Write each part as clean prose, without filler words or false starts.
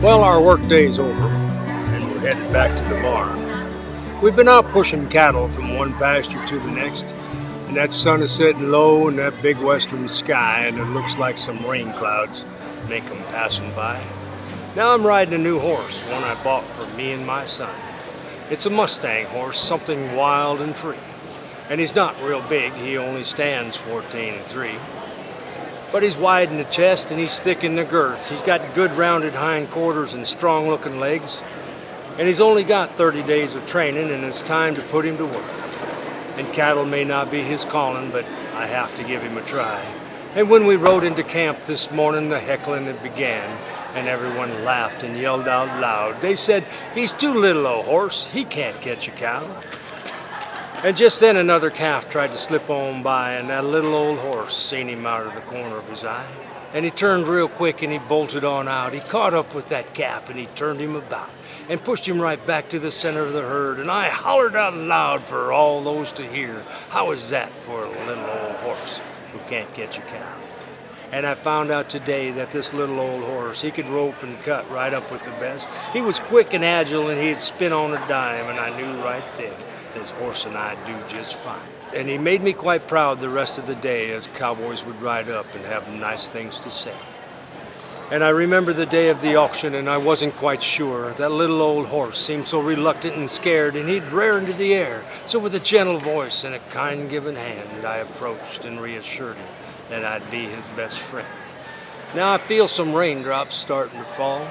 Well, our work day's over, and we're headed back to the barn. We've been out pushing cattle from one pasture to the next, and that sun is setting low in that big western sky, and it looks like some rain clouds make 'em passing by. Now I'm riding a new horse, one I bought for me and my son. It's a Mustang horse, something wild and free. And he's not real big, he only stands 14 3. But he's wide in the chest and he's thick in the girth. He's got good rounded hindquarters and strong looking legs. And he's only got 30 days of training, and it's time to put him to work. And cattle may not be his calling, but I have to give him a try. And when we rode into camp this morning, the heckling had began, and everyone laughed and yelled out loud. They said, "He's too little, old horse. He can't catch a cow." And just then another calf tried to slip on by, and that little old horse seen him out of the corner of his eye. And he turned real quick and he bolted on out. He caught up with that calf and he turned him about and pushed him right back to the center of the herd. And I hollered out loud for all those to hear. How is that for a little old horse who can't catch a cow? And I found out today that this little old horse, he could rope and cut right up with the best. He was quick and agile, and he'd spin on a dime, and I knew right then his horse and I'd do just fine. And he made me quite proud the rest of the day as cowboys would ride up and have nice things to say. And I remember the day of the auction, and I wasn't quite sure. That little old horse seemed so reluctant and scared, and he'd rear into the air. So with a gentle voice and a kind giving hand, I approached and reassured him that I'd be his best friend. Now I feel some raindrops starting to fall,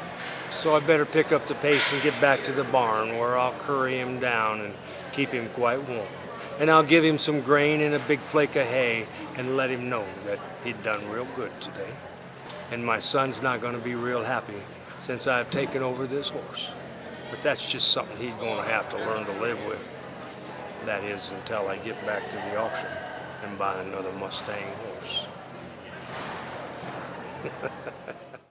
so I better pick up the pace and get back to the barn, where I'll curry him down and keep him quite warm. And I'll give him some grain and a big flake of hay and let him know that he'd done real good today. And my son's not going to be real happy since I've taken over this horse. But that's just something he's going to have to learn to live with. That is, until I get back to the auction and buy another Mustang horse.